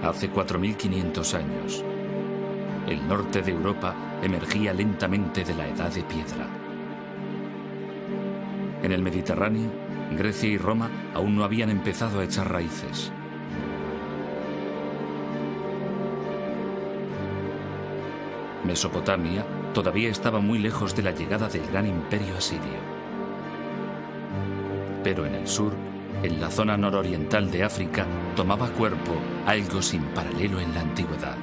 Hace 4500 años, el norte de Europa emergía lentamente de la Edad de Piedra. En el Mediterráneo, Grecia y Roma aún no habían empezado a echar raíces. Mesopotamia todavía estaba muy lejos de la llegada del gran imperio asirio. Pero en el sur, en la zona nororiental de África, tomaba cuerpo algo sin paralelo en la antigüedad.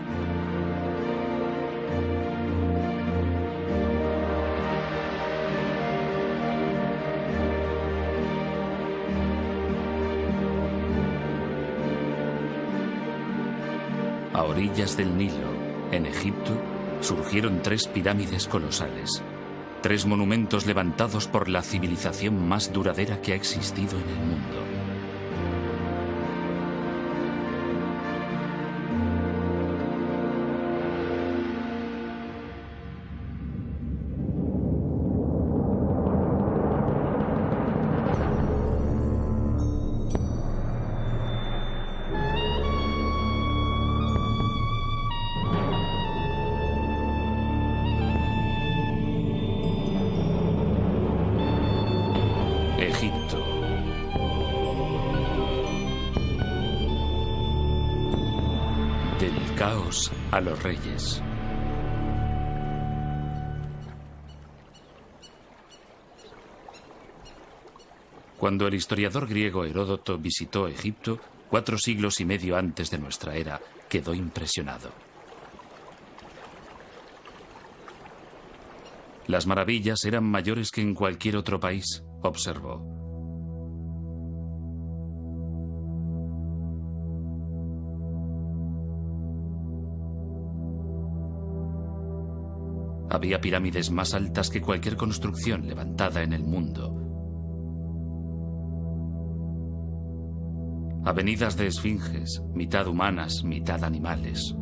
A orillas del Nilo, en Egipto, surgieron 3 pirámides colosales, 3 monumentos levantados por la civilización más duradera que ha existido en el mundo. Egipto. Del caos a los reyes. Cuando el historiador griego Heródoto visitó Egipto, 4 siglos y medio antes de nuestra era, quedó impresionado. Las maravillas eran mayores que en cualquier otro país, observó. Había pirámides más altas que cualquier construcción levantada en el mundo. Avenidas de esfinges, mitad humanas, mitad animales.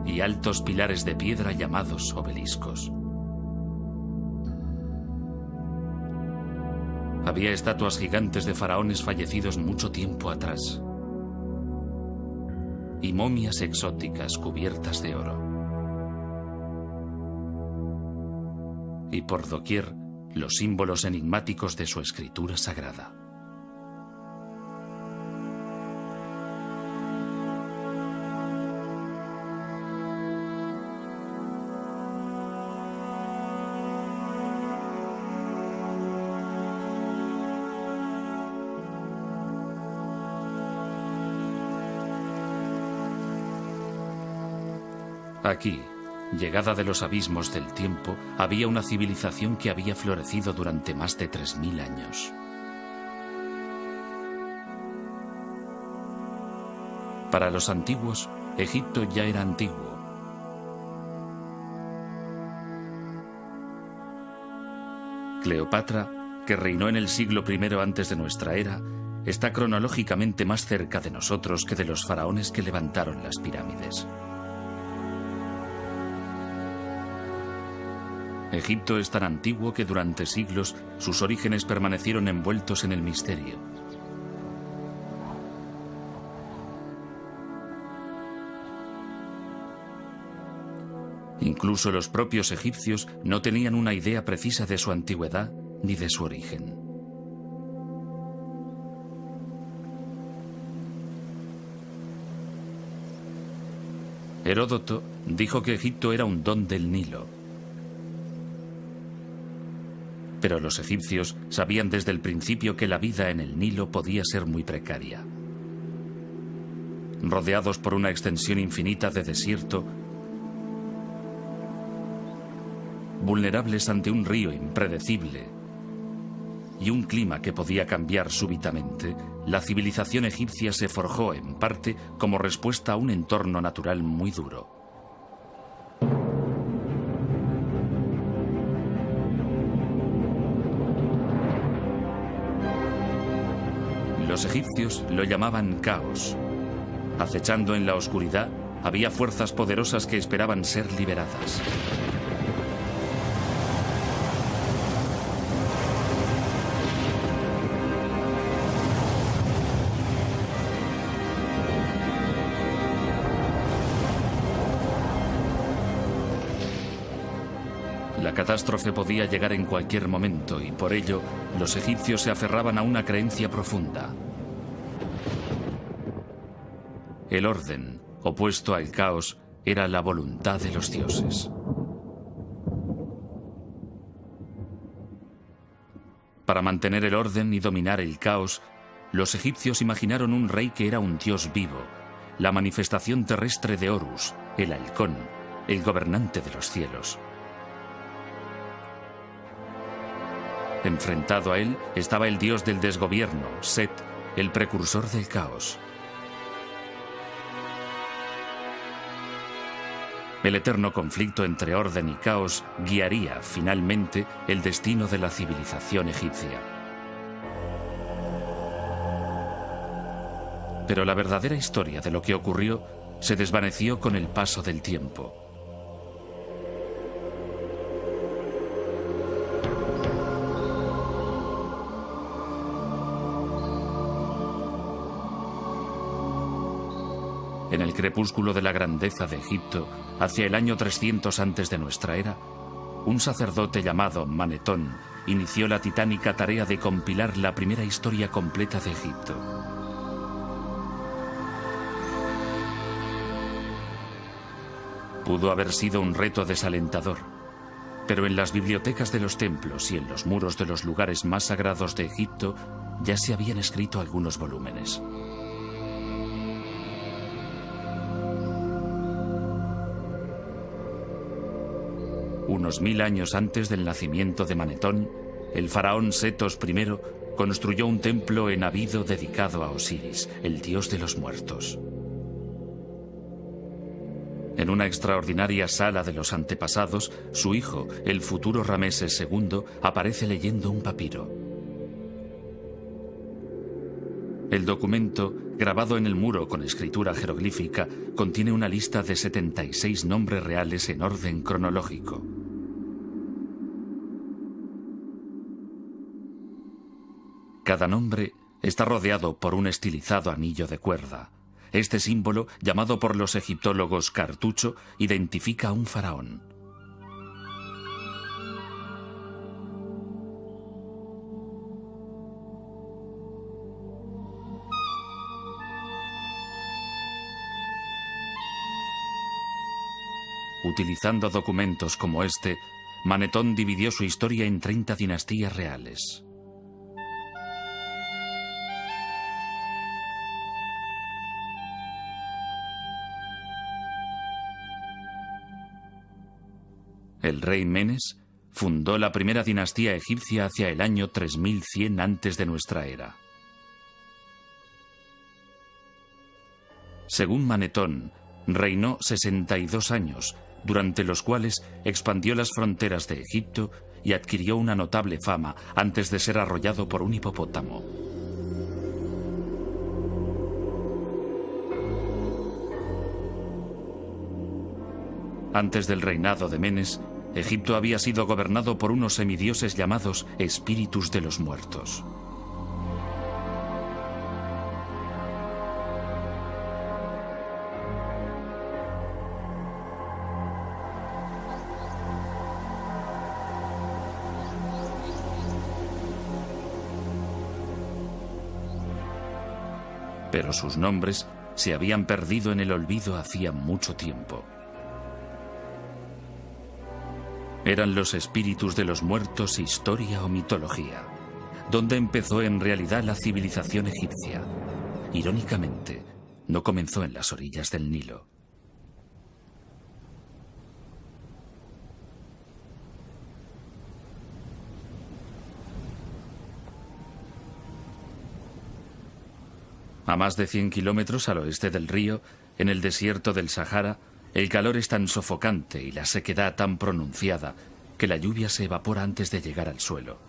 Y altos pilares de piedra llamados obeliscos. Había estatuas gigantes de faraones fallecidos mucho tiempo atrás. Y momias exóticas cubiertas de oro. Y por doquier, los símbolos enigmáticos de su escritura sagrada. Aquí, llegada de los abismos del tiempo, había una civilización que había florecido durante más de 3000 años. Para los antiguos, Egipto ya era antiguo. Cleopatra, que reinó en el siglo I antes de nuestra era, está cronológicamente más cerca de nosotros que de los faraones que levantaron las pirámides. Egipto es tan antiguo que durante siglos sus orígenes permanecieron envueltos en el misterio. Incluso los propios egipcios no tenían una idea precisa de su antigüedad ni de su origen. Heródoto dijo que Egipto era un don del Nilo. Pero los egipcios sabían desde el principio que la vida en el Nilo podía ser muy precaria. Rodeados por una extensión infinita de desierto, vulnerables ante un río impredecible y un clima que podía cambiar súbitamente, la civilización egipcia se forjó en parte como respuesta a un entorno natural muy duro. Los egipcios lo llamaban caos. Acechando en la oscuridad, había fuerzas poderosas que esperaban ser liberadas. La catástrofe podía llegar en cualquier momento y por ello los egipcios se aferraban a una creencia profunda. El orden, opuesto al caos, era la voluntad de los dioses. Para mantener el orden y dominar el caos, los egipcios imaginaron un rey que era un dios vivo, la manifestación terrestre de Horus, el halcón, el gobernante de los cielos. Enfrentado a él estaba el dios del desgobierno, Set, el precursor del caos. El eterno conflicto entre orden y caos guiaría, finalmente, el destino de la civilización egipcia. Pero la verdadera historia de lo que ocurrió se desvaneció con el paso del tiempo. En el crepúsculo de la grandeza de Egipto, hacia el año 300 antes de nuestra era, un sacerdote llamado Manetón inició la titánica tarea de compilar la primera historia completa de Egipto. Pudo haber sido un reto desalentador, pero en las bibliotecas de los templos y en los muros de los lugares más sagrados de Egipto ya se habían escrito algunos volúmenes. Unos 1000 años antes del nacimiento de Manetón, el faraón Setos I construyó un templo en Abido dedicado a Osiris, el dios de los muertos. En una extraordinaria sala de los antepasados, su hijo, el futuro Rameses II, aparece leyendo un papiro. El documento, grabado en el muro con escritura jeroglífica, contiene una lista de 76 nombres reales en orden cronológico. Cada nombre está rodeado por un estilizado anillo de cuerda. Este símbolo, llamado por los egiptólogos cartucho, identifica a un faraón. Utilizando documentos como este, Manetón dividió su historia en 30 dinastías reales. El rey Menes fundó la primera dinastía egipcia hacia el año 3100 antes de nuestra era. Según Manetón, reinó 62 años, durante los cuales expandió las fronteras de Egipto y adquirió una notable fama antes de ser arrollado por un hipopótamo. Antes del reinado de Menes, Egipto había sido gobernado por unos semidioses llamados espíritus de los muertos. Pero sus nombres se habían perdido en el olvido hacía mucho tiempo. ¿Eran los espíritus de los muertos historia o mitología? ¿Dónde empezó en realidad la civilización egipcia? Irónicamente, no comenzó en las orillas del Nilo. A más de 100 kilómetros al oeste del río, en el desierto del Sahara, el calor es tan sofocante y la sequedad tan pronunciada que la lluvia se evapora antes de llegar al suelo.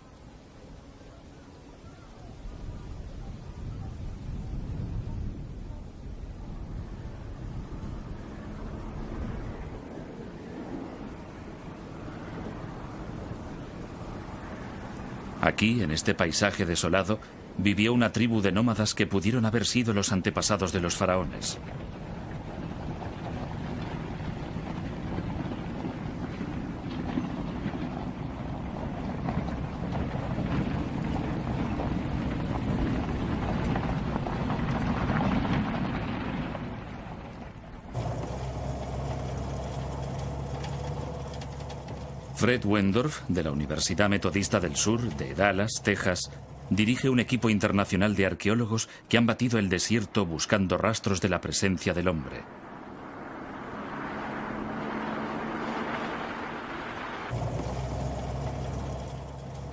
Aquí, en este paisaje desolado, vivió una tribu de nómadas que pudieron haber sido los antepasados de los faraones. Fred Wendorf, de la Universidad Metodista del Sur, de Dallas, Texas, dirige un equipo internacional de arqueólogos que han batido el desierto buscando rastros de la presencia del hombre.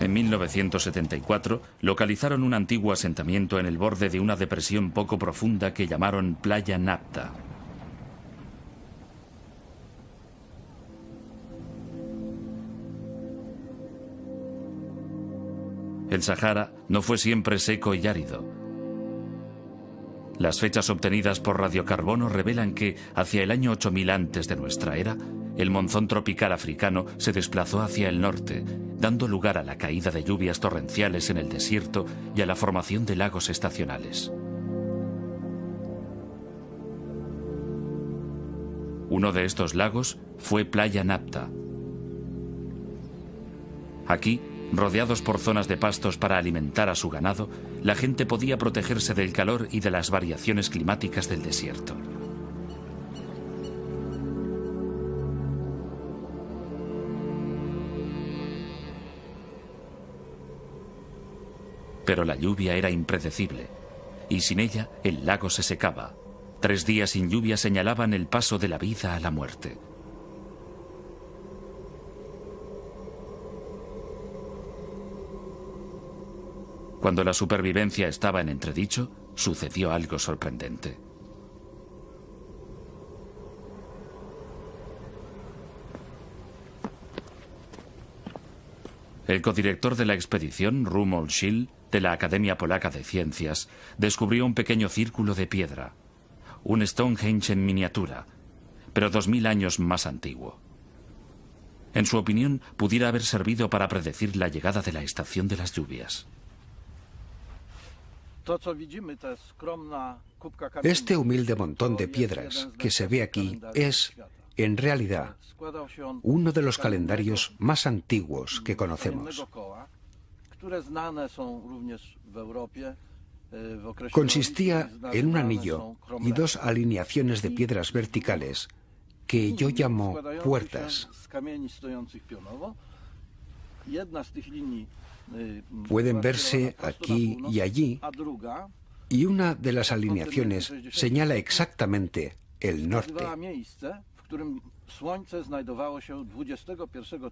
En 1974 localizaron un antiguo asentamiento en el borde de una depresión poco profunda que llamaron Playa Napta. El Sahara no fue siempre seco y árido. Las fechas obtenidas por radiocarbono revelan que, hacia el año 8000 antes de nuestra era, el monzón tropical africano se desplazó hacia el norte, dando lugar a la caída de lluvias torrenciales en el desierto y a la formación de lagos estacionales. Uno de estos lagos fue Playa Napta. Aquí, rodeados por zonas de pastos para alimentar a su ganado, la gente podía protegerse del calor y de las variaciones climáticas del desierto. Pero la lluvia era impredecible, y sin ella el lago se secaba. 3 días sin lluvia señalaban el paso de la vida a la muerte. Cuando la supervivencia estaba en entredicho, sucedió algo sorprendente. El codirector de la expedición, Romuald Schill, de la Academia Polaca de Ciencias, descubrió un pequeño círculo de piedra, un Stonehenge en miniatura, pero 2000 años más antiguo. En su opinión, pudiera haber servido para predecir la llegada de la estación de las lluvias. Este humilde montón de piedras que se ve aquí es, en realidad, uno de los calendarios más antiguos que conocemos. Consistía en un anillo y 2 alineaciones de piedras verticales que yo llamo puertas. Pueden verse aquí y allí, y una de las alineaciones señala exactamente el norte.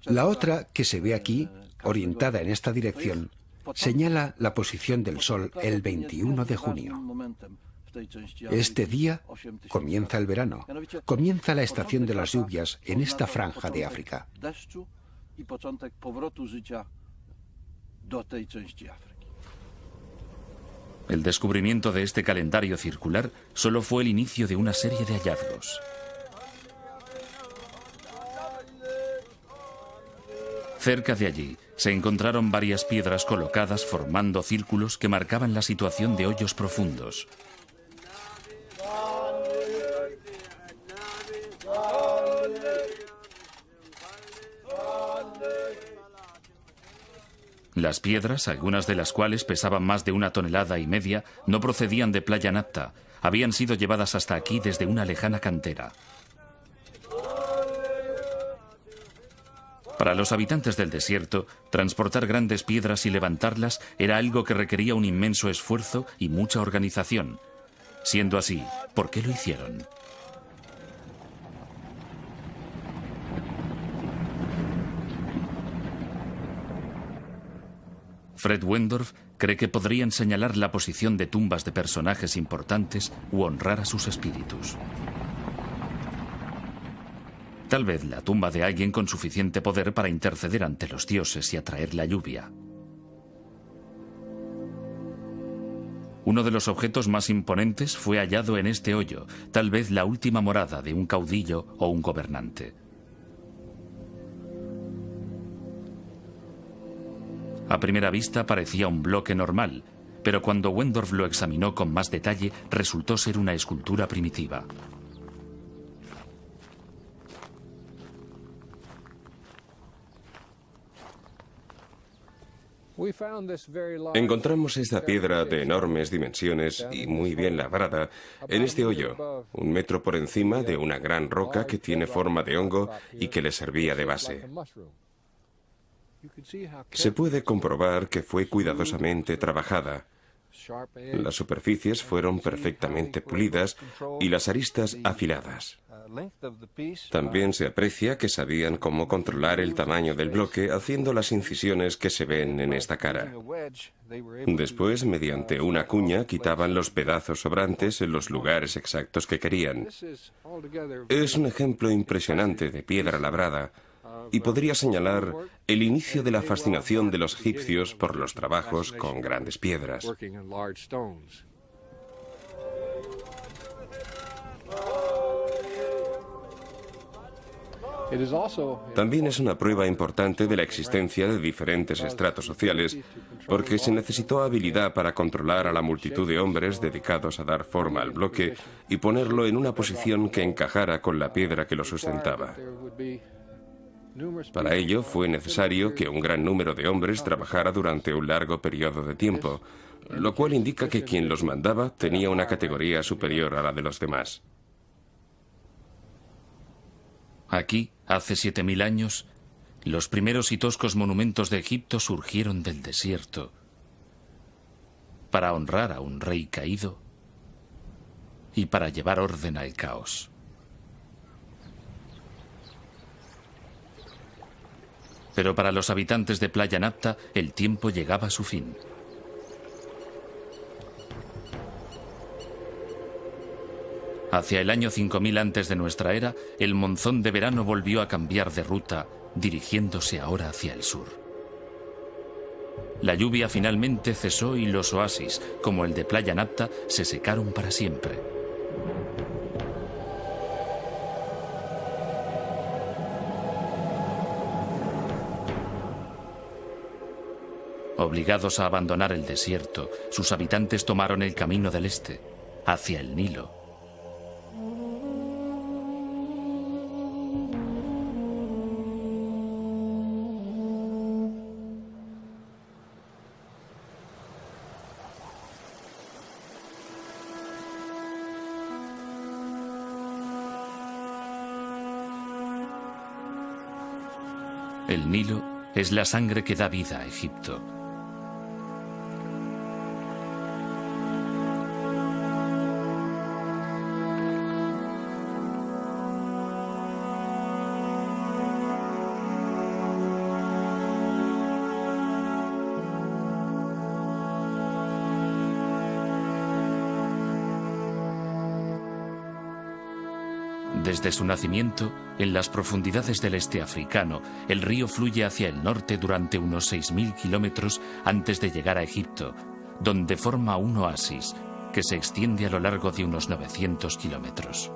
La otra, que se ve aquí, orientada en esta dirección, señala la posición del Sol el 21 de junio. Este día comienza el verano, comienza la estación de las lluvias en esta franja de África. El descubrimiento de este calendario circular solo fue el inicio de una serie de hallazgos. Cerca de allí se encontraron varias piedras colocadas formando círculos que marcaban la situación de hoyos profundos. Las piedras, algunas de las cuales pesaban más de 1,5 toneladas, no procedían de Playa Napta, habían sido llevadas hasta aquí desde una lejana cantera. Para los habitantes del desierto, transportar grandes piedras y levantarlas era algo que requería un inmenso esfuerzo y mucha organización. Siendo así, ¿por qué lo hicieron? Fred Wendorf cree que podrían señalar la posición de tumbas de personajes importantes u honrar a sus espíritus. Tal vez la tumba de alguien con suficiente poder para interceder ante los dioses y atraer la lluvia. Uno de los objetos más imponentes fue hallado en este hoyo, tal vez la última morada de un caudillo o un gobernante. A primera vista parecía un bloque normal, pero cuando Wendorf lo examinó con más detalle, resultó ser una escultura primitiva. Encontramos esta piedra de enormes dimensiones y muy bien labrada en este hoyo, 1 metro por encima de una gran roca que tiene forma de hongo y que le servía de base. Se puede comprobar que fue cuidadosamente trabajada. Las superficies fueron perfectamente pulidas y las aristas afiladas. También se aprecia que sabían cómo controlar el tamaño del bloque haciendo las incisiones que se ven en esta cara. Después, mediante una cuña, quitaban los pedazos sobrantes en los lugares exactos que querían. Es un ejemplo impresionante de piedra labrada y podría señalar el inicio de la fascinación de los egipcios por los trabajos con grandes piedras. También es una prueba importante de la existencia de diferentes estratos sociales, porque se necesitó habilidad para controlar a la multitud de hombres dedicados a dar forma al bloque y ponerlo en una posición que encajara con la piedra que lo sustentaba. Para ello fue necesario que un gran número de hombres trabajara durante un largo periodo de tiempo, lo cual indica que quien los mandaba tenía una categoría superior a la de los demás. Aquí, hace 7000 años, los primeros y toscos monumentos de Egipto surgieron del desierto para honrar a un rey caído y para llevar orden al caos. Pero para los habitantes de Playa Napta, el tiempo llegaba a su fin. Hacia el año 5000 antes de nuestra era, el monzón de verano volvió a cambiar de ruta, dirigiéndose ahora hacia el sur. La lluvia finalmente cesó y los oasis, como el de Playa Napta, se secaron para siempre. Obligados a abandonar el desierto, sus habitantes tomaron el camino del este, hacia el Nilo. El Nilo es la sangre que da vida a Egipto. Desde su nacimiento, en las profundidades del este africano, el río fluye hacia el norte durante unos 6000 kilómetros antes de llegar a Egipto, donde forma un oasis que se extiende a lo largo de unos 900 kilómetros.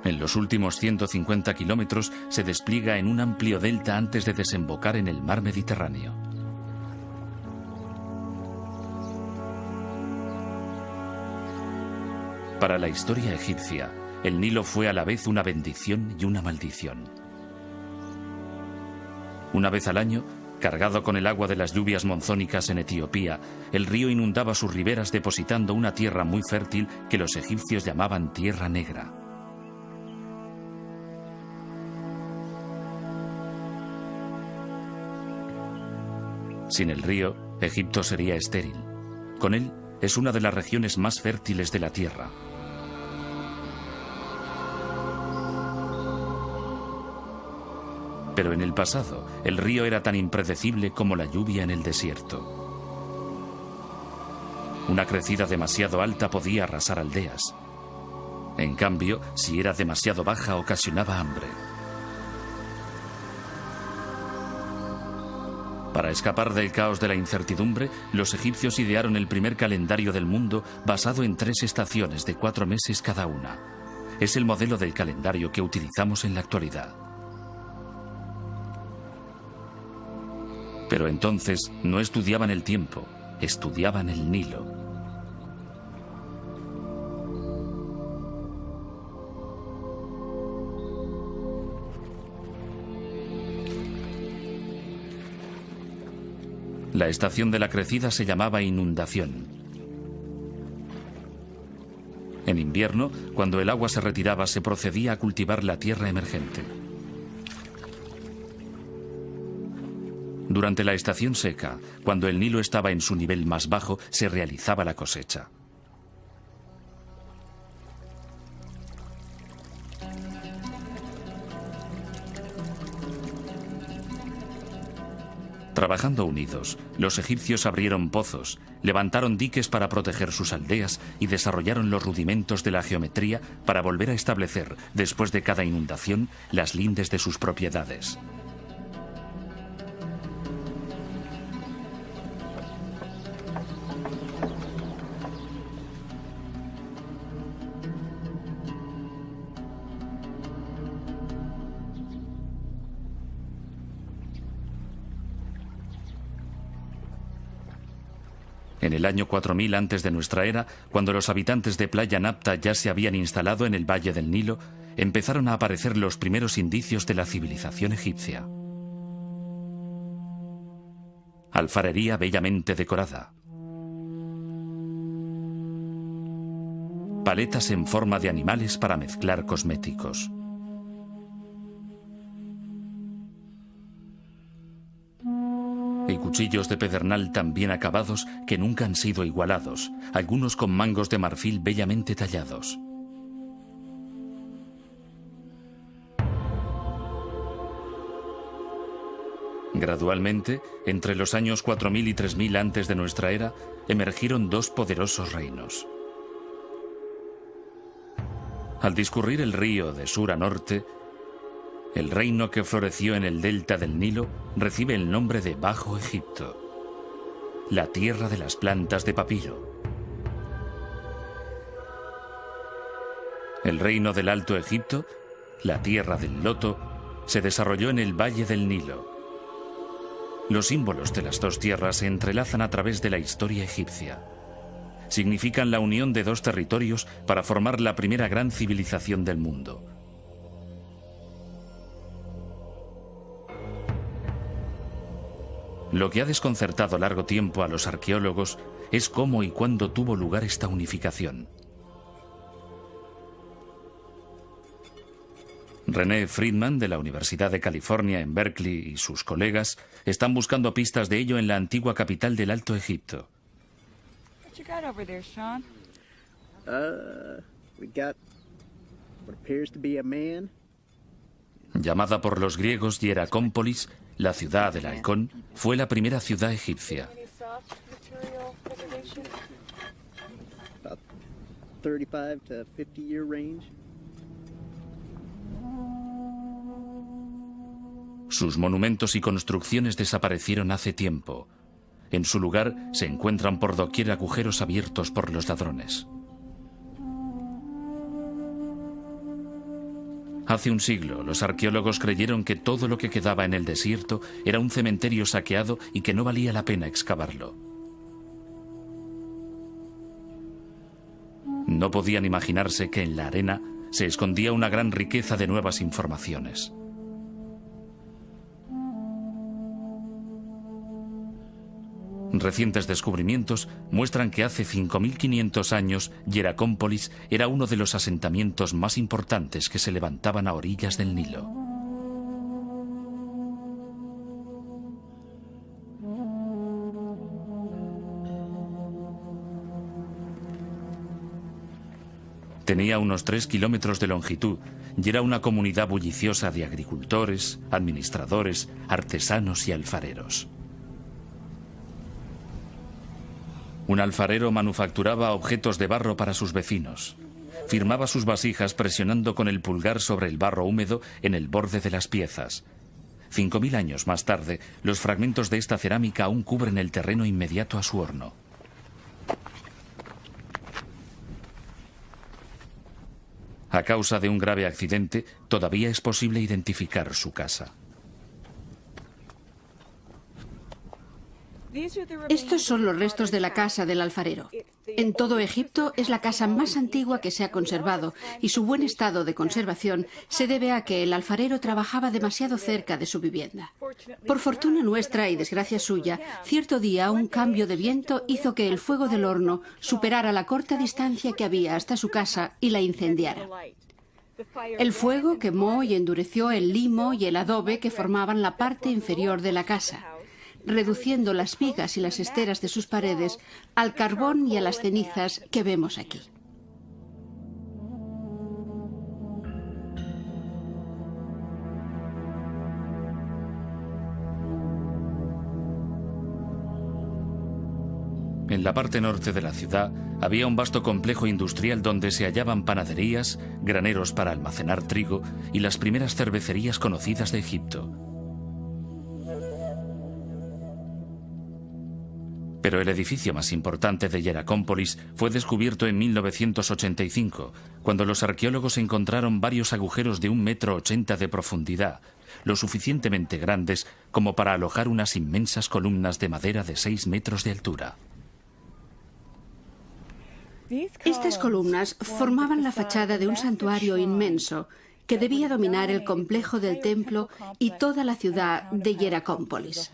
En los últimos 150 kilómetros se despliega en un amplio delta antes de desembocar en el mar Mediterráneo. Para la historia egipcia, el Nilo fue a la vez una bendición y una maldición. Una vez al año, cargado con el agua de las lluvias monzónicas en Etiopía, el río inundaba sus riberas depositando una tierra muy fértil que los egipcios llamaban Tierra Negra. Sin el río, Egipto sería estéril. Con él, es una de las regiones más fértiles de la tierra. Pero en el pasado, el río era tan impredecible como la lluvia en el desierto. Una crecida demasiado alta podía arrasar aldeas. En cambio, si era demasiado baja, ocasionaba hambre. Para escapar del caos de la incertidumbre, los egipcios idearon el primer calendario del mundo basado en 3 estaciones de 4 meses cada una. Es el modelo del calendario que utilizamos en la actualidad. Pero entonces no estudiaban el tiempo, estudiaban el Nilo. La estación de la crecida se llamaba inundación. En invierno, cuando el agua se retiraba, se procedía a cultivar la tierra emergente. Durante la estación seca, cuando el Nilo estaba en su nivel más bajo, se realizaba la cosecha. Trabajando unidos, los egipcios abrieron pozos, levantaron diques para proteger sus aldeas y desarrollaron los rudimentos de la geometría para volver a establecer, después de cada inundación, las lindes de sus propiedades. En el año 4000 antes de nuestra era, cuando los habitantes de Playa Napta ya se habían instalado en el valle del Nilo, empezaron a aparecer los primeros indicios de la civilización egipcia. Alfarería bellamente decorada. Paletas en forma de animales para mezclar cosméticos. Y cuchillos de pedernal tan bien acabados que nunca han sido igualados, algunos con mangos de marfil bellamente tallados. Gradualmente, entre los años 4000 y 3000 antes de nuestra era, emergieron dos poderosos reinos. Al discurrir el río de sur a norte, el reino que floreció en el delta del Nilo recibe el nombre de Bajo Egipto, la tierra de las plantas de papiro. El reino del Alto Egipto, la tierra del loto, se desarrolló en el valle del Nilo. Los símbolos de las dos tierras se entrelazan a través de la historia egipcia. Significan la unión de dos territorios para formar la primera gran civilización del mundo. Lo que ha desconcertado largo tiempo a los arqueólogos es cómo y cuándo tuvo lugar esta unificación. René Friedman, de la Universidad de California en Berkeley, y sus colegas están buscando pistas de ello en la antigua capital del Alto Egipto. Llamada por los griegos Hieracómpolis, la ciudad del halcón fue la primera ciudad egipcia. Sus monumentos y construcciones desaparecieron hace tiempo. En su lugar se encuentran por doquier agujeros abiertos por los ladrones. Hace un siglo, los arqueólogos creyeron que todo lo que quedaba en el desierto era un cementerio saqueado y que no valía la pena excavarlo. No podían imaginarse que en la arena se escondía una gran riqueza de nuevas informaciones. Recientes descubrimientos muestran que hace 5500 años Hieracómpolis era uno de los asentamientos más importantes que se levantaban a orillas del Nilo. Tenía unos 3 kilómetros de longitud y era una comunidad bulliciosa de agricultores, administradores, artesanos y alfareros. Un alfarero manufacturaba objetos de barro para sus vecinos. Firmaba sus vasijas presionando con el pulgar sobre el barro húmedo en el borde de las piezas. 5000 años más tarde, los fragmentos de esta cerámica aún cubren el terreno inmediato a su horno. A causa de un grave accidente, todavía es posible identificar su casa. Estos son los restos de la casa del alfarero. En todo Egipto es la casa más antigua que se ha conservado y su buen estado de conservación se debe a que el alfarero trabajaba demasiado cerca de su vivienda. Por fortuna nuestra y desgracia suya, cierto día un cambio de viento hizo que el fuego del horno superara la corta distancia que había hasta su casa y la incendiara. El fuego quemó y endureció el limo y el adobe que formaban la parte inferior de la casa. reduciendo las vigas y las esteras de sus paredes al carbón y a las cenizas que vemos aquí. En la parte norte de la ciudad había un vasto complejo industrial donde se hallaban panaderías, graneros para almacenar trigo y las primeras cervecerías conocidas de Egipto. Pero el edificio más importante de Hieracómpolis fue descubierto en 1985, cuando los arqueólogos encontraron varios agujeros de 1,80 m de profundidad, lo suficientemente grandes como para alojar unas inmensas columnas de madera de 6 metros de altura. Estas columnas formaban la fachada de un santuario inmenso que debía dominar el complejo del templo y toda la ciudad de Hieracómpolis.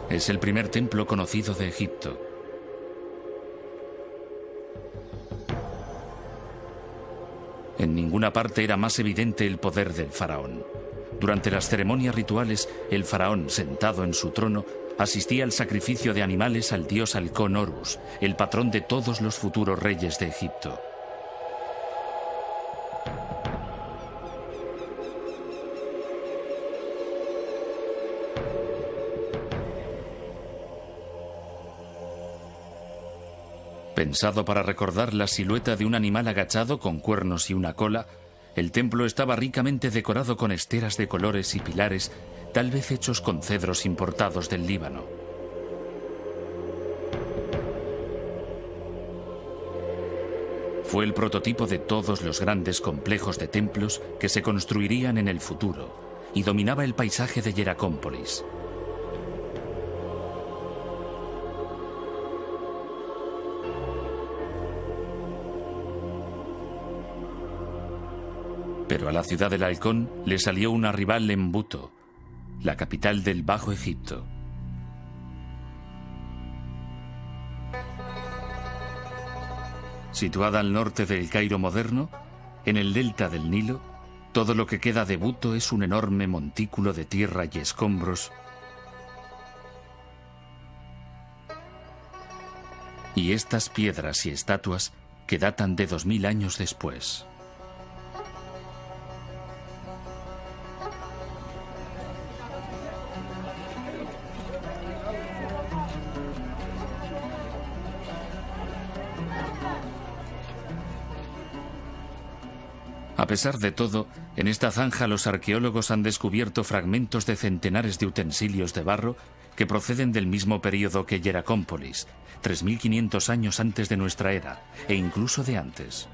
Es el primer templo conocido de Egipto. En ninguna parte era más evidente el poder del faraón. Durante las ceremonias rituales, el faraón, sentado en su trono, asistía al sacrificio de animales al dios halcón Horus, el patrón de todos los futuros reyes de Egipto. Pensado para recordar la silueta de un animal agachado con cuernos y una cola, el templo estaba ricamente decorado con esteras de colores y pilares, tal vez hechos con cedros importados del Líbano. Fue el prototipo de todos los grandes complejos de templos que se construirían en el futuro y dominaba el paisaje de Hieracómpolis. Pero a la ciudad del halcón le salió una rival en Buto, la capital del Bajo Egipto. Situada al norte del Cairo moderno, en el delta del Nilo, todo lo que queda de Buto es un enorme montículo de tierra y escombros. Y estas piedras y estatuas que datan de 2000 años después. A pesar de todo, en esta zanja los arqueólogos han descubierto fragmentos de centenares de utensilios de barro que proceden del mismo período que Hieracómpolis, 3500 años antes de nuestra era, e incluso de antes.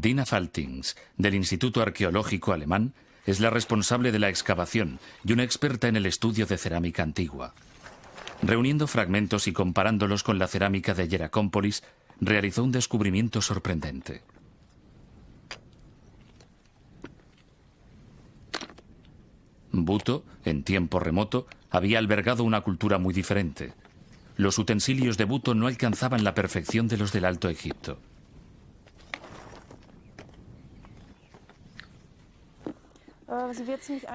Dina Faltings, del Instituto Arqueológico Alemán, es la responsable de la excavación y una experta en el estudio de cerámica antigua. Reuniendo fragmentos y comparándolos con la cerámica de Hieracómpolis, realizó un descubrimiento sorprendente. Buto, en tiempo remoto, había albergado una cultura muy diferente. Los utensilios de Buto no alcanzaban la perfección de los del Alto Egipto.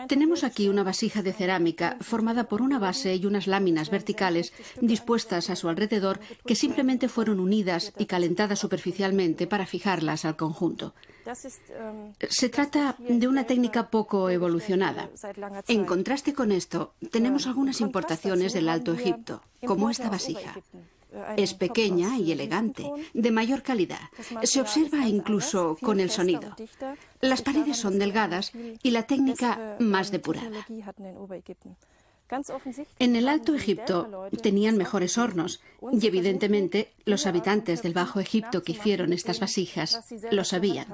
Tenemos aquí una vasija de cerámica formada por una base y unas láminas verticales dispuestas a su alrededor que simplemente fueron unidas y calentadas superficialmente para fijarlas al conjunto. Se trata de una técnica poco evolucionada. En contraste con esto, tenemos algunas importaciones del Alto Egipto, como esta vasija. Es pequeña y elegante, de mayor calidad. Se observa incluso con el sonido. Las paredes son delgadas y la técnica más depurada. En el Alto Egipto tenían mejores hornos y evidentemente los habitantes del Bajo Egipto que hicieron estas vasijas lo sabían.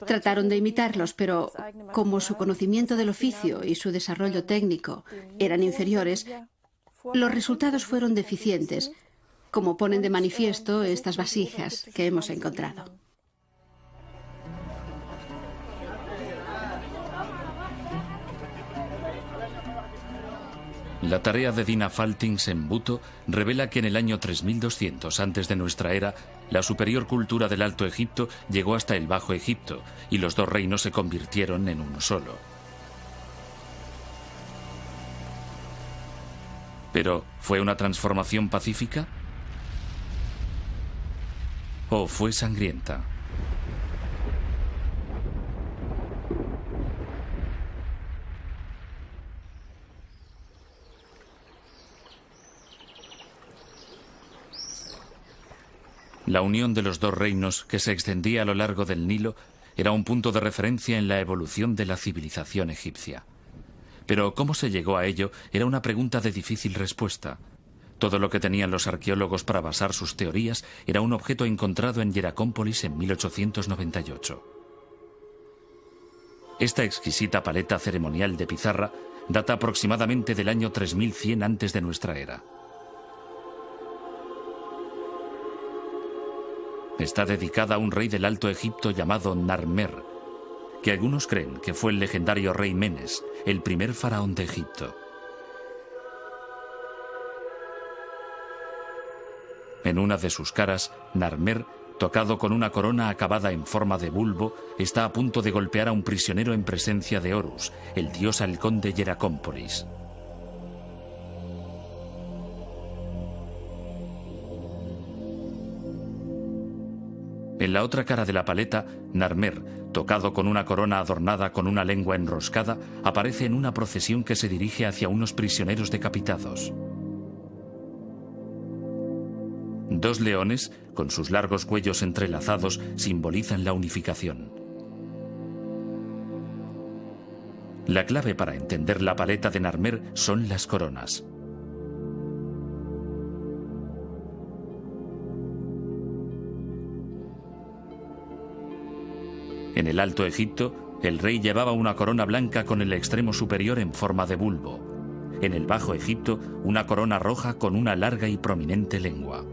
Trataron de imitarlos, pero como su conocimiento del oficio y su desarrollo técnico eran inferiores, Los resultados fueron deficientes, como ponen de manifiesto estas vasijas que hemos encontrado. La tarea de Dina Faltings en Buto revela que en el año 3200 antes de nuestra era, la superior cultura del Alto Egipto llegó hasta el Bajo Egipto y los dos reinos se convirtieron en uno solo. Pero, ¿fue una transformación pacífica? ¿O fue sangrienta? La unión de los dos reinos, que se extendía a lo largo del Nilo, era un punto de referencia en la evolución de la civilización egipcia. Pero cómo se llegó a ello era una pregunta de difícil respuesta. Todo lo que tenían los arqueólogos para basar sus teorías era un objeto encontrado en Hieracómpolis en 1898. Esta exquisita paleta ceremonial de pizarra data aproximadamente del año 3100 antes de nuestra era. Está dedicada a un rey del Alto Egipto llamado Narmer, que algunos creen que fue el legendario rey Menes, el primer faraón de Egipto. En una de sus caras, Narmer, tocado con una corona acabada en forma de bulbo, está a punto de golpear a un prisionero en presencia de Horus, el dios halcón de Hieracómpolis. En la otra cara de la paleta, Narmer, tocado con una corona adornada con una lengua enroscada, aparece en una procesión que se dirige hacia unos prisioneros decapitados. Dos leones, con sus largos cuellos entrelazados, simbolizan la unificación. La clave para entender la paleta de Narmer son las coronas. En el Alto Egipto, el rey llevaba una corona blanca con el extremo superior en forma de bulbo. En el Bajo Egipto, una corona roja con una larga y prominente lengua.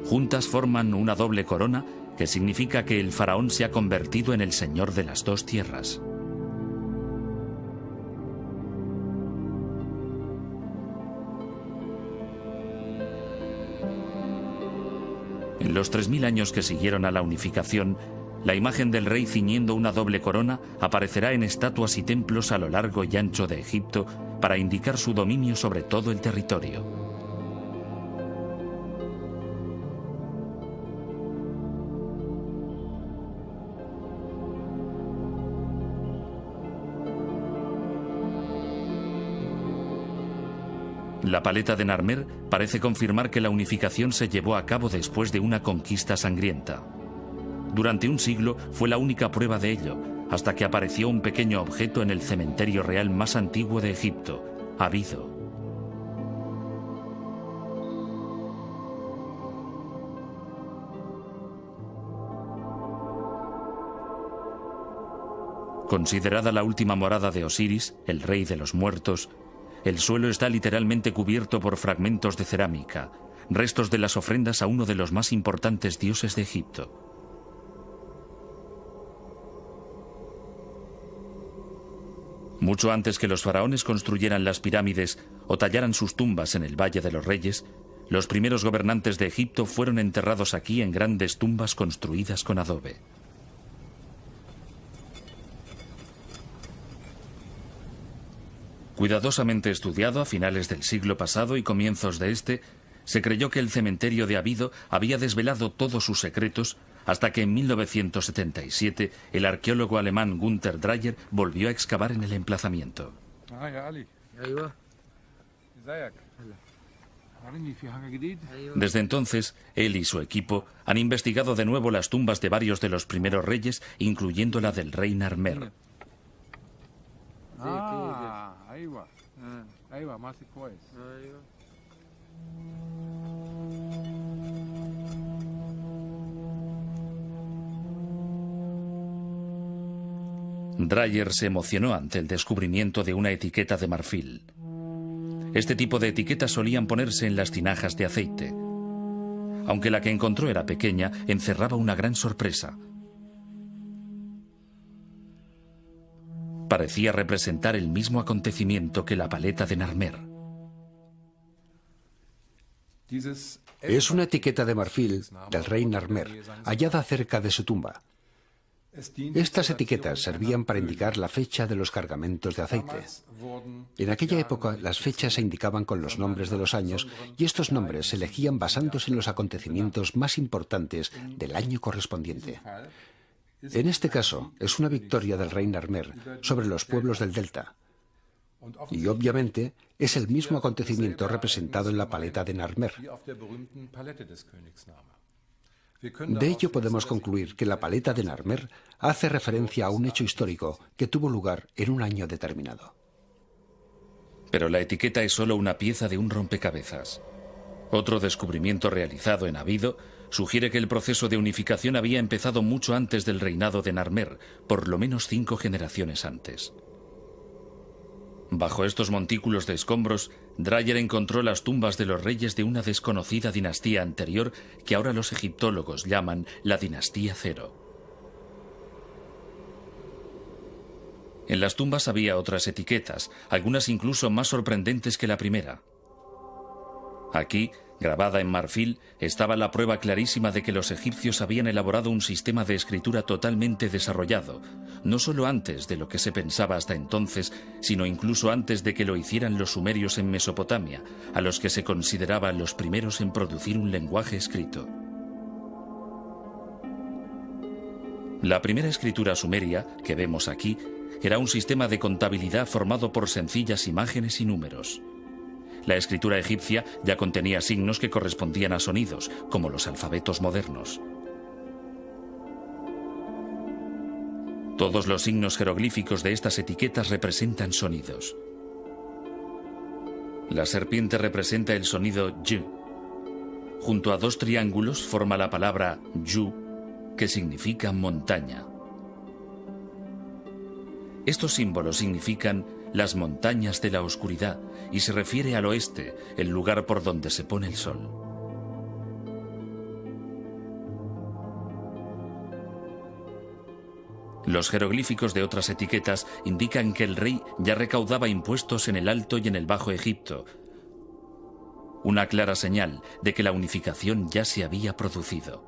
Juntas forman una doble corona que significa que el faraón se ha convertido en el señor de las dos tierras. En los 3000 años que siguieron a la unificación, la imagen del rey ciñendo una doble corona aparecerá en estatuas y templos a lo largo y ancho de Egipto para indicar su dominio sobre todo el territorio. La paleta de Narmer parece confirmar que la unificación se llevó a cabo después de una conquista sangrienta. Durante un siglo fue la única prueba de ello, hasta que apareció un pequeño objeto en el cementerio real más antiguo de Egipto, Abido. Considerada la última morada de Osiris, el rey de los muertos, el suelo está literalmente cubierto por fragmentos de cerámica, restos de las ofrendas a uno de los más importantes dioses de Egipto. Mucho antes que los faraones construyeran las pirámides o tallaran sus tumbas en el Valle de los Reyes, los primeros gobernantes de Egipto fueron enterrados aquí en grandes tumbas construidas con adobe. Cuidadosamente estudiado a finales del siglo pasado y comienzos de este, se creyó que el cementerio de Abido había desvelado todos sus secretos hasta que en 1977 el arqueólogo alemán Günther Dreyer volvió a excavar en el emplazamiento. Desde entonces, él y su equipo han investigado de nuevo las tumbas de varios de los primeros reyes, incluyendo la del rey Narmer. Dreyer se emocionó ante el descubrimiento de una etiqueta de marfil. Este tipo de etiquetas solían ponerse en las tinajas de aceite. Aunque la que encontró era pequeña, encerraba una gran sorpresa. Parecía representar el mismo acontecimiento que la paleta de Narmer. Es una etiqueta de marfil del rey Narmer, hallada cerca de su tumba. Estas etiquetas servían para indicar la fecha de los cargamentos de aceite. En aquella época, las fechas se indicaban con los nombres de los años y estos nombres se elegían basándose en los acontecimientos más importantes del año correspondiente. En este caso, es una victoria del rey Narmer sobre los pueblos del delta. Y obviamente, es el mismo acontecimiento representado en la paleta de Narmer. De ello podemos concluir que la paleta de Narmer hace referencia a un hecho histórico que tuvo lugar en un año determinado. Pero la etiqueta es solo una pieza de un rompecabezas. Otro descubrimiento realizado en Abido sugiere que el proceso de unificación había empezado mucho antes del reinado de Narmer, por lo menos 5 generaciones antes. Bajo estos montículos de escombros, Dreyer encontró las tumbas de los reyes de una desconocida dinastía anterior que ahora los egiptólogos llaman la dinastía Cero. En las tumbas había otras etiquetas, algunas incluso más sorprendentes que la primera. Aquí, grabada en marfil, estaba la prueba clarísima de que los egipcios habían elaborado un sistema de escritura totalmente desarrollado, no solo antes de lo que se pensaba hasta entonces, sino incluso antes de que lo hicieran los sumerios en Mesopotamia, a los que se consideraban los primeros en producir un lenguaje escrito. La primera escritura sumeria, que vemos aquí, era un sistema de contabilidad formado por sencillas imágenes y números. La escritura egipcia ya contenía signos que correspondían a sonidos, como los alfabetos modernos. Todos los signos jeroglíficos de estas etiquetas representan sonidos. La serpiente representa el sonido Y. Junto a 2 triángulos forma la palabra Yu, que significa montaña. Estos símbolos significan las montañas de la oscuridad y se refiere al oeste, el lugar por donde se pone el sol. Los jeroglíficos de otras etiquetas indican que el rey ya recaudaba impuestos en el Alto y en el Bajo Egipto, una clara señal de que la unificación ya se había producido.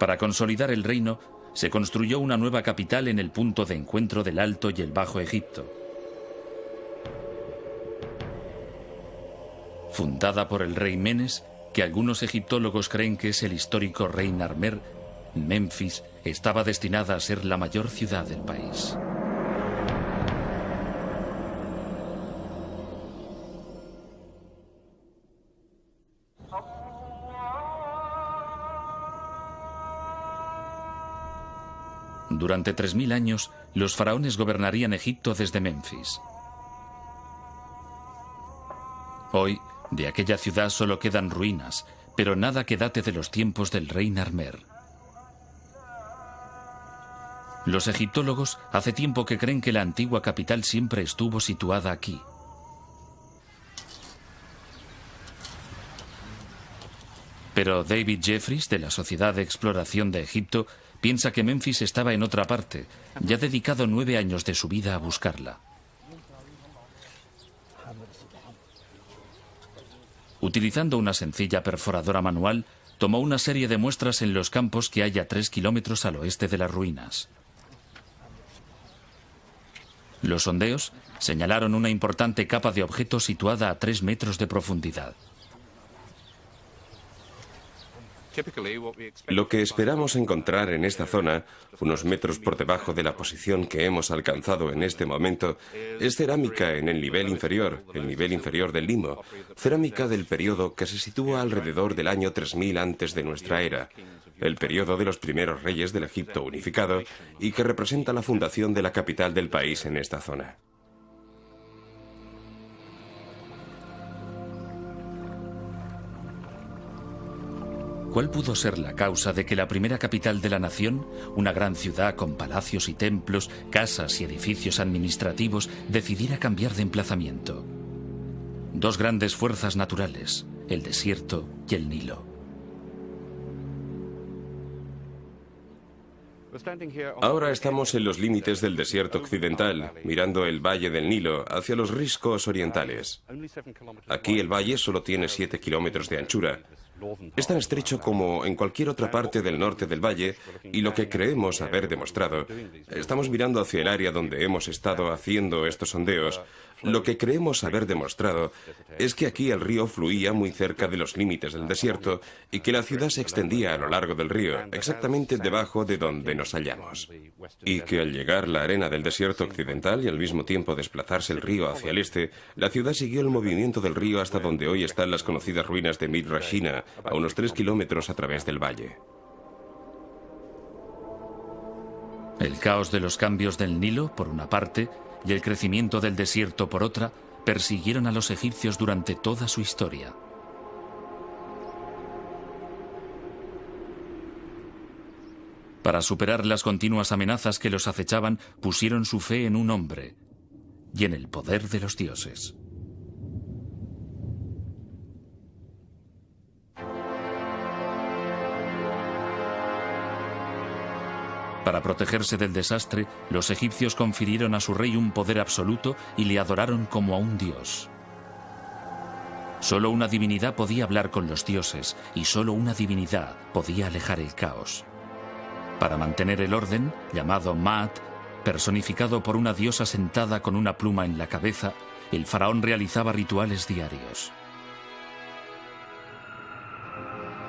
Para consolidar el reino, se construyó una nueva capital en el punto de encuentro del Alto y el Bajo Egipto. Fundada por el rey Menes, que algunos egiptólogos creen que es el histórico rey Narmer, Memphis estaba destinada a ser la mayor ciudad del país. Durante 3000 años, los faraones gobernarían Egipto desde Memphis. Hoy, de aquella ciudad solo quedan ruinas, pero nada que date de los tiempos del rey Narmer. Los egiptólogos hace tiempo que creen que la antigua capital siempre estuvo situada aquí. Pero David Jeffries, de la Sociedad de Exploración de Egipto, piensa que Memphis estaba en otra parte, y ha dedicado 9 años de su vida a buscarla. Utilizando una sencilla perforadora manual, tomó una serie de muestras en los campos que hay a 3 kilómetros al oeste de las ruinas. Los sondeos señalaron una importante capa de objetos situada a 3 metros de profundidad. Lo que esperamos encontrar en esta zona, unos metros por debajo de la posición que hemos alcanzado en este momento, es cerámica en el nivel inferior del limo, cerámica del periodo que se sitúa alrededor del año 3000 antes de nuestra era, el periodo de los primeros reyes del Egipto unificado y que representa la fundación de la capital del país en esta zona. ¿Cuál pudo ser la causa de que la primera capital de la nación, una gran ciudad con palacios y templos, casas y edificios administrativos, decidiera cambiar de emplazamiento? Dos grandes fuerzas naturales, el desierto y el Nilo. Ahora estamos en los límites del desierto occidental, mirando el valle del Nilo hacia los riscos orientales. Aquí el valle solo tiene 7 kilómetros de anchura. Es tan estrecho como en cualquier otra parte del norte del valle, y lo que creemos haber demostrado, estamos mirando hacia el área donde hemos estado haciendo estos sondeos, lo que creemos haber demostrado es que aquí el río fluía muy cerca de los límites del desierto y que la ciudad se extendía a lo largo del río, exactamente debajo de donde nos hallamos. Y que al llegar la arena del desierto occidental y al mismo tiempo desplazarse el río hacia el este, la ciudad siguió el movimiento del río hasta donde hoy están las conocidas ruinas de Midrashina, a unos 3 kilómetros a través del valle. El caos de los cambios del Nilo, por una parte, y el crecimiento del desierto, por otra, persiguieron a los egipcios durante toda su historia. Para superar las continuas amenazas que los acechaban, pusieron su fe en un hombre y en el poder de los dioses. Para protegerse del desastre, los egipcios confirieron a su rey un poder absoluto y le adoraron como a un dios. Solo una divinidad podía hablar con los dioses y solo una divinidad podía alejar el caos. Para mantener el orden, llamado Maat, personificado por una diosa sentada con una pluma en la cabeza, el faraón realizaba rituales diarios.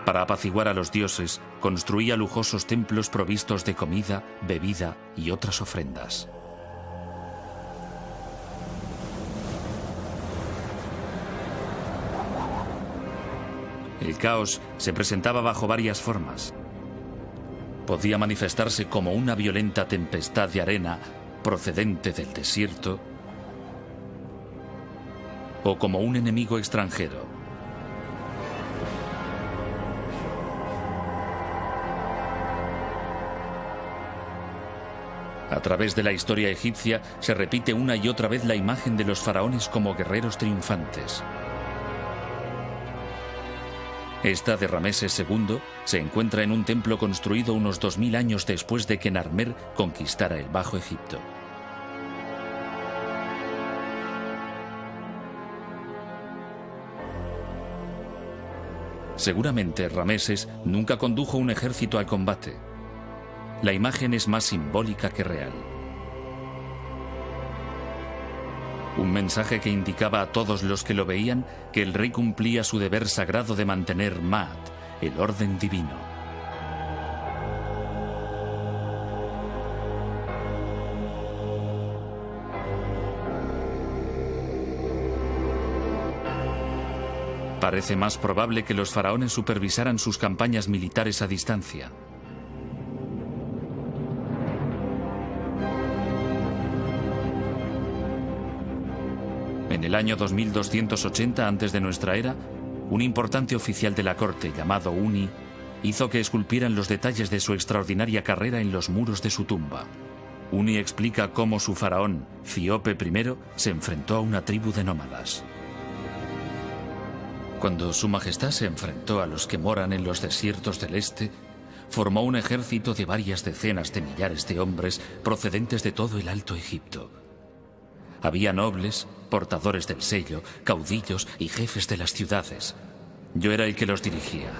Para apaciguar a los dioses, construía lujosos templos provistos de comida, bebida y otras ofrendas. El caos se presentaba bajo varias formas. Podía manifestarse como una violenta tempestad de arena procedente del desierto o como un enemigo extranjero. A través de la historia egipcia se repite una y otra vez la imagen de los faraones como guerreros triunfantes. Esta de Rameses II se encuentra en un templo construido unos 2000 años después de que Narmer conquistara el Bajo Egipto. Seguramente Rameses nunca condujo un ejército al combate. La imagen es más simbólica que real. Un mensaje que indicaba a todos los que lo veían que el rey cumplía su deber sagrado de mantener Maat, el orden divino. Parece más probable que los faraones supervisaran sus campañas militares a distancia. En el año 2280 antes de nuestra era, un importante oficial de la corte llamado Uni hizo que esculpieran los detalles de su extraordinaria carrera en los muros de su tumba. Uni explica cómo su faraón, Cíope I, se enfrentó a una tribu de nómadas. Cuando su majestad se enfrentó a los que moran en los desiertos del este, formó un ejército de varias decenas de millares de hombres procedentes de todo el Alto Egipto. Había nobles, portadores del sello, caudillos y jefes de las ciudades. Yo era el que los dirigía.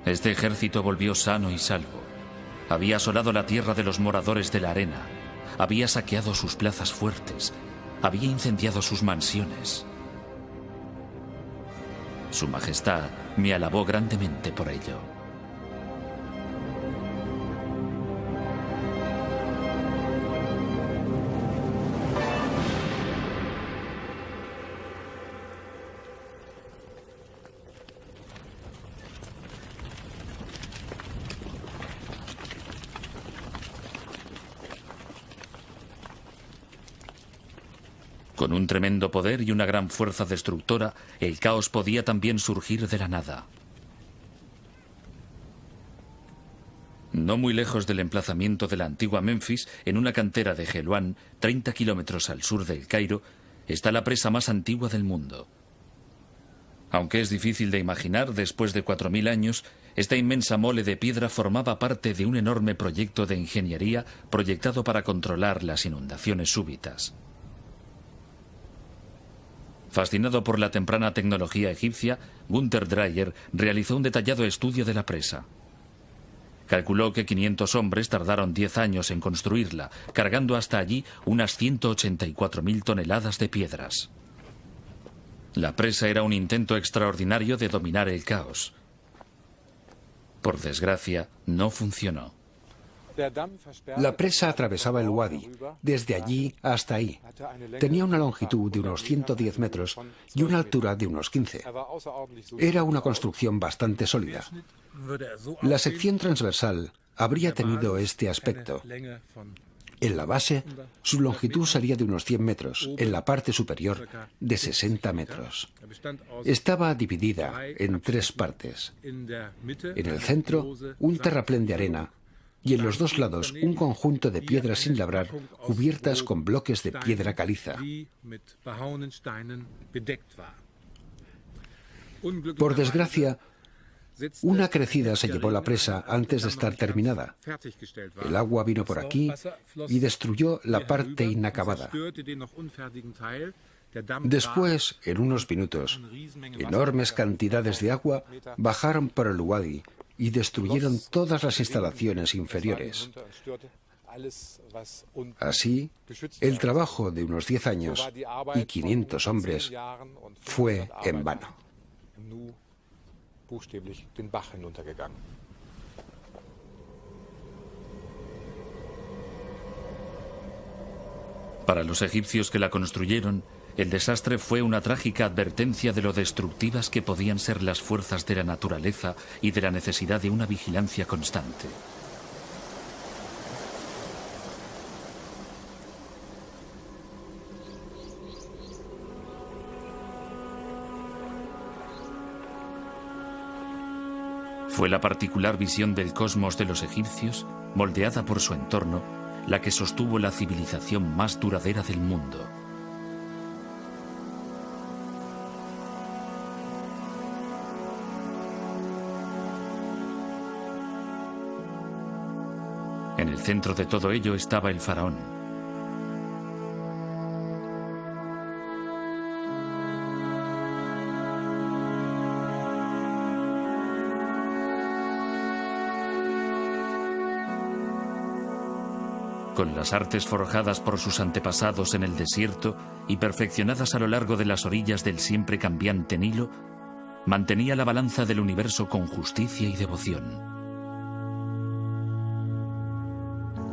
Este ejército volvió sano y salvo. Había asolado la tierra de los moradores de la arena. Había saqueado sus plazas fuertes. Había incendiado sus mansiones. Su Majestad me alabó grandemente por ello. Con un tremendo poder y una gran fuerza destructora, el caos podía también surgir de la nada. No muy lejos del emplazamiento de la antigua Memphis, en una cantera de Helwan, 30 kilómetros al sur del Cairo, está la presa más antigua del mundo. Aunque es difícil de imaginar, después de 4000 años, esta inmensa mole de piedra formaba parte de un enorme proyecto de ingeniería proyectado para controlar las inundaciones súbitas. Fascinado por la temprana tecnología egipcia, Gunther Dreyer realizó un detallado estudio de la presa. Calculó que 500 hombres tardaron 10 años en construirla, cargando hasta allí unas 184.000 toneladas de piedras. La presa era un intento extraordinario de dominar el caos. Por desgracia, no funcionó. La presa atravesaba el Wadi, desde allí hasta ahí. Tenía una longitud de unos 110 metros y una altura de unos 15. Era una construcción bastante sólida. La sección transversal habría tenido este aspecto. En la base, su longitud sería de unos 100 metros, en la parte superior de 60 metros. Estaba dividida en 3 partes. En el centro, un terraplén de arena, y en los 2 lados un conjunto de piedras sin labrar cubiertas con bloques de piedra caliza. Por desgracia, una crecida se llevó la presa antes de estar terminada. El agua vino por aquí y destruyó la parte inacabada. Después, en unos minutos, enormes cantidades de agua bajaron por el Wadi y destruyeron todas las instalaciones inferiores. Así, el trabajo de unos 10 años y 500 hombres fue en vano. Para los egipcios que la construyeron, el desastre fue una trágica advertencia de lo destructivas que podían ser las fuerzas de la naturaleza y de la necesidad de una vigilancia constante. Fue la particular visión del cosmos de los egipcios, moldeada por su entorno, la que sostuvo la civilización más duradera del mundo. En el centro de todo ello estaba el faraón. Con las artes forjadas por sus antepasados en el desierto y perfeccionadas a lo largo de las orillas del siempre cambiante Nilo, mantenía la balanza del universo con justicia y devoción.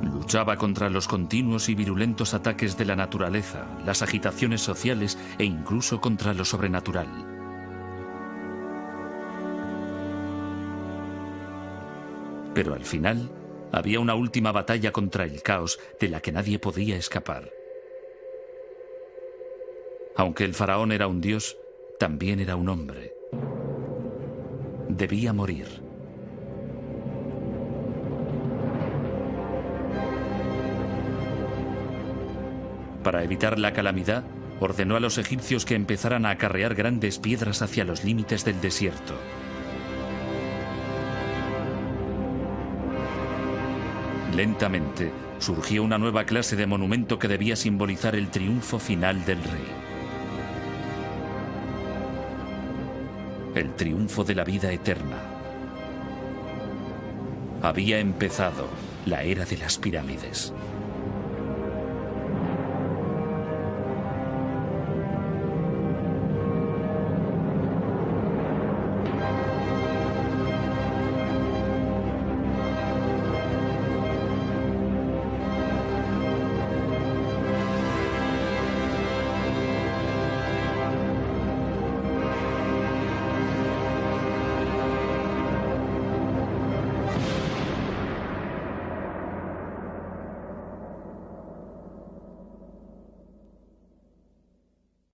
Luchaba contra los continuos y virulentos ataques de la naturaleza, las agitaciones sociales e incluso contra lo sobrenatural. Pero al final, había una última batalla contra el caos de la que nadie podía escapar. Aunque el faraón era un dios, también era un hombre. Debía morir. Para evitar la calamidad, ordenó a los egipcios que empezaran a acarrear grandes piedras hacia los límites del desierto. Lentamente surgió una nueva clase de monumento que debía simbolizar el triunfo final del rey. El triunfo de la vida eterna. Había empezado la era de las pirámides.